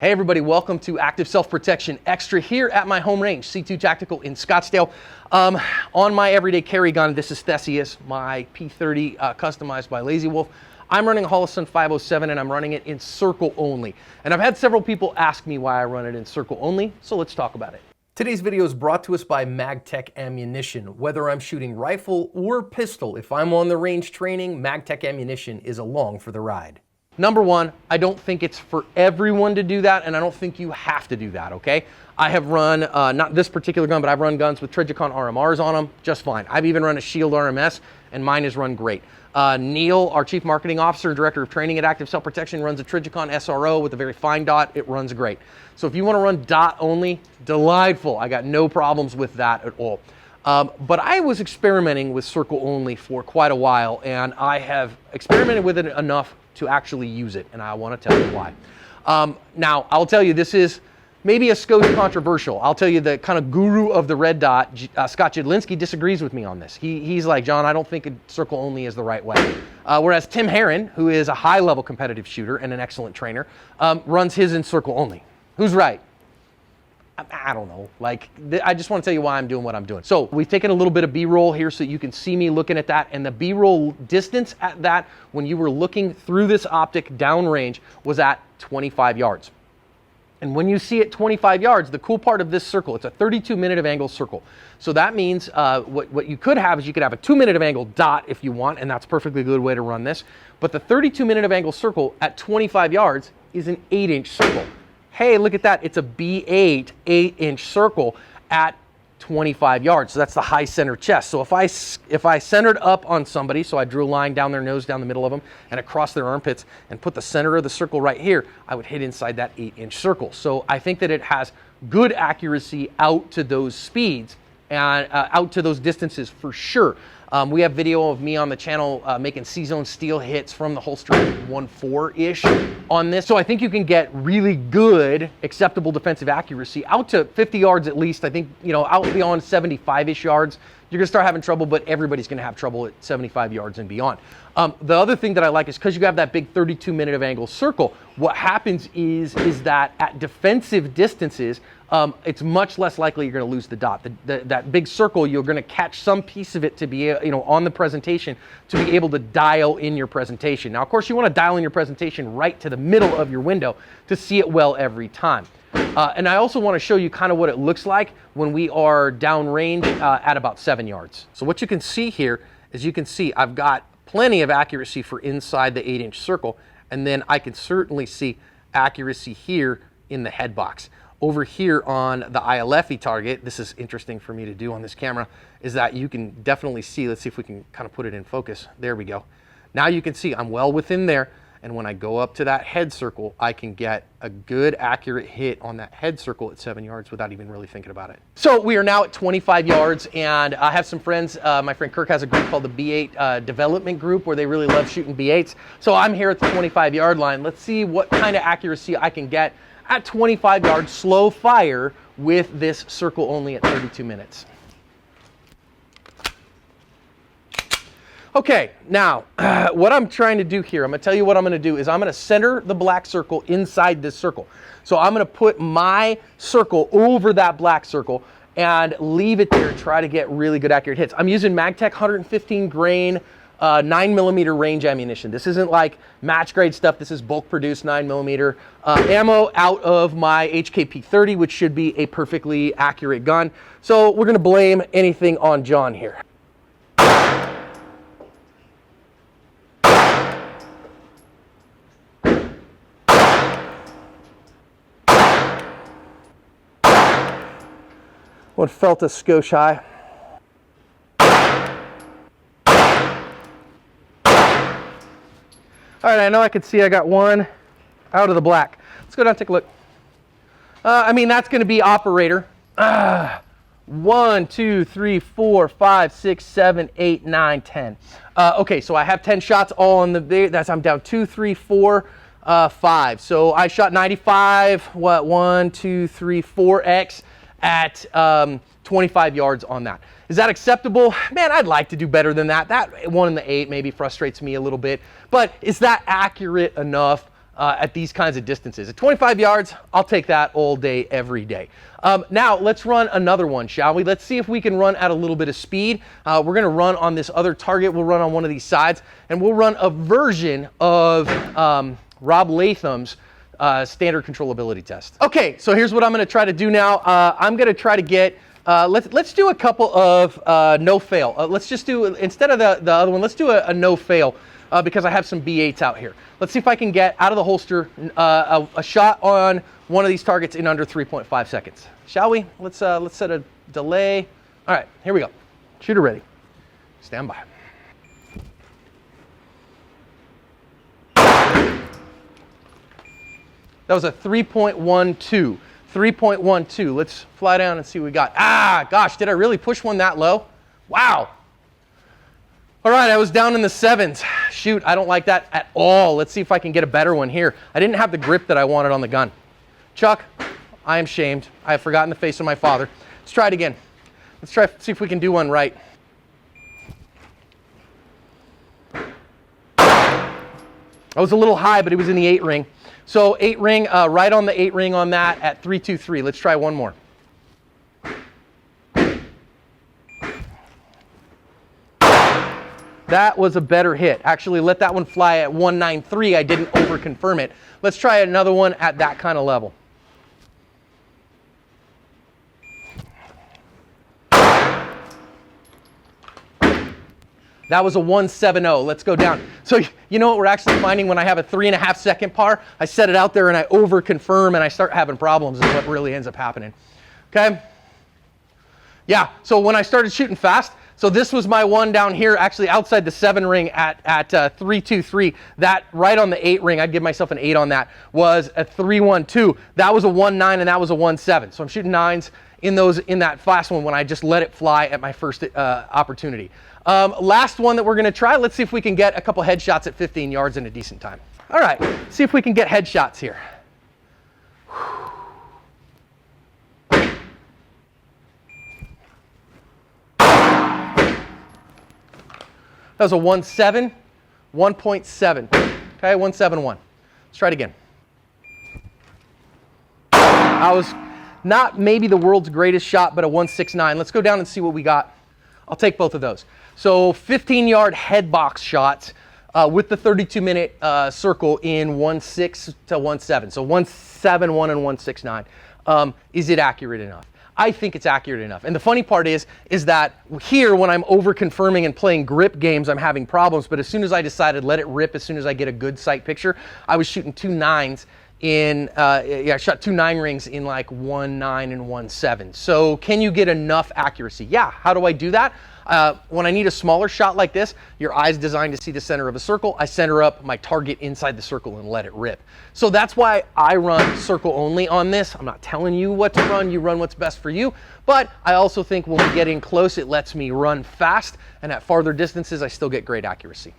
Hey everybody, welcome to Active Self-Protection Extra here at my home range, C2 Tactical in Scottsdale. On my everyday carry gun, this is Theseus, my P30 customized by Lazy Wolf. I'm running a Holosun 507 and I'm running it in circle only. And I've had several people ask me why I run it in circle only, so let's talk about it. Today's video is brought to us by MagTech Ammunition. Whether I'm shooting rifle or pistol, if I'm on the range training, MagTech Ammunition is along for the ride. Number one, I don't think it's for everyone to do that, and I don't think you have to do that, okay? I have run, not this particular gun, but I've run guns with Trijicon RMRs on them, just fine. I've even run a Shield RMS, and mine has run great. Neil, our Chief Marketing Officer and Director of Training at Active Self-Protection, runs a Trijicon SRO with a very fine dot. It runs great. So if you want to run dot only, delightful. I got no problems with that at all. But I was experimenting with circle only for quite a while, and I have experimented with it enough to actually use it, and I want to tell you why. Now, I'll tell you, this is maybe a skosh controversial. I'll tell you the kind of guru of the red dot, Scott Jedlinski, disagrees with me on this. He's like, John, I don't think circle only is the right way. Whereas Tim Herron, who is a high-level competitive shooter and an excellent trainer, runs his in circle only. Who's right? I don't know. Like, I just want to tell you why I'm doing what I'm doing. So we've taken a little bit of B-roll here so you can see me looking at that, and the B-roll distance at that when you were looking through this optic downrange was at 25 yards. And when you see it 25 yards, the cool part of this circle, it's a 32-minute of angle circle. So that means what you could have is you could have a 2-minute of angle dot if you want, and that's a perfectly good way to run this. But the 32-minute of angle circle at 25 yards is an 8-inch circle. Hey, look at that. It's a B8 8-inch circle at 25 yards. So that's the high center chest. So if I centered up on somebody, so I drew a line down their nose, down the middle of them, and across their armpits, and put the center of the circle right here, I would hit inside that 8-inch circle. So I think that it has good accuracy out to those speeds and out to those distances for sure. We have video of me on the channel making C-zone steel hits from the holster 1.4-ish on this. So I think you can get really good, acceptable defensive accuracy out to 50 yards at least. I think, you know, out beyond 75-ish yards, you're gonna start having trouble, but everybody's gonna have trouble at 75 yards and beyond. The other thing that I like is because you have that big 32-minute of angle circle, what happens is that at defensive distances, it's much less likely you're going to lose the dot. That big circle, you're going to catch some piece of it to be, you know, on the presentation to be able to dial in your presentation. Now, of course, you want to dial in your presentation right to the middle of your window to see it well every time. And I also want to show you kind of what it looks like when we are downrange at about 7 yards. So what you can see here is you can see I've got plenty of accuracy for inside the 8-inch circle, and then I can certainly see accuracy here in the head box. Over here on the ILFE target, this is interesting for me to do on this camera, is that you can definitely see, let's see if we can kind of put it in focus. There we go. Now you can see I'm well within there, and when I go up to that head circle, I can get a good accurate hit on that head circle at 7 yards without even really thinking about it. So we are now at 25 yards, and I have some friends. My friend Kirk has a group called the B8 Development Group where they really love shooting B8s. So I'm here at the 25-yard line. Let's see what kind of accuracy I can get at 25 yards, slow fire with this circle only at 32 minutes. Okay, now what I'm trying to do here, I'm going to tell you what I'm going to do is I'm going to center the black circle inside this circle. So I'm going to put my circle over that black circle and leave it there and try to get really good accurate hits. I'm using MagTech 115 grain 9mm range ammunition. This isn't like match grade stuff. This is bulk produced 9mm ammo out of my HKP30, which should be a perfectly accurate gun. So we're going to blame anything on John here. One felt a skosh high. All right, I know I can see I got one out of the black. Let's go down and take a look. I mean, that's going to be operator. 1, 2, 3, 4, 5, 6, 7, 8, 9, 10. Okay, so I have 10 shots all on the, I'm down 2, 3, 4, 5. So I shot 95, what, 1, 2, 3, 4x at 25 yards on that. Is that acceptable? Man, I'd like to do better than that. That 1 in the 8 maybe frustrates me a little bit, but is that accurate enough at these kinds of distances. At 25 yards, I'll take that all day, every day. Now, let's run another one, shall we? Let's see if we can run at a little bit of speed. We're going to run on this other target. We'll run on one of these sides, and we'll run a version of Rob Latham's standard controllability test. Okay, so here's what I'm going to try to do now. I'm going to try to get, let's do a couple of no fail. Let's just do, instead of the other one, let's do a no fail because I have some B8s out here. Let's see if I can get out of the holster a shot on one of these targets in under 3.5 seconds. Shall we? Let's set a delay. All right, here we go. Shooter ready. Stand by. That was a 3.12. 3.12. Let's fly down and see what we got. Ah, gosh, did I really push one that low? Wow. All right, I was down in the 7s. Shoot, I don't like that at all. Let's see if I can get a better one here. I didn't have the grip that I wanted on the gun. Chuck, I am shamed. I have forgotten the face of my father. Let's try it again. Let's try see if we can do one right. I was a little high, but it was in the 8 ring. So 8 ring, right on the 8 ring on that at 3.23. Let's try one more. That was a better hit. Actually, let that one fly at 1.93. I didn't over confirm it. Let's try another one at that kind of level. That was a 1.70. Let's go down. So you know what we're actually finding when I have a 3.5 second par? I set it out there and I over confirm and I start having problems is what really ends up happening. Okay? Yeah, so when I started shooting fast, so this was my one down here, actually outside the 7 ring at 3.23. That right on the 8 ring, I'd give myself an 8 on that, was a 3.12. That was a 1.9 and that was a 1.7. So I'm shooting 9s in that fast one when I just let it fly at my first opportunity. Last one that we're going to try, let's see if we can get a couple headshots at 15 yards in a decent time. All right, see if we can get headshots here. That was a 1.7, 1.7. Okay, 1.71. Let's try it again. I was not maybe the world's greatest shot, but a 1.69. Let's go down and see what we got. I'll take both of those. So 15-yard head box shots with the 32-minute circle in 1.6 to 1.7. So 1.71 and 1.69. Is it accurate enough? I think it's accurate enough. And the funny part is that here, when I'm over confirming and playing grip games, I'm having problems. But as soon as I decided let it rip, as soon as I get a good sight picture, I was shooting 2 9s in, I shot 2 9 rings in like 1.9 and 1.7. So can you get enough accuracy? Yeah. How do I do that? When I need a smaller shot like this, your eye's designed to see the center of a circle. I center up my target inside the circle and let it rip. So that's why I run circle only on this. I'm not telling you what to run. You run what's best for you. But I also think when we get in close, it lets me run fast. And at farther distances, I still get great accuracy.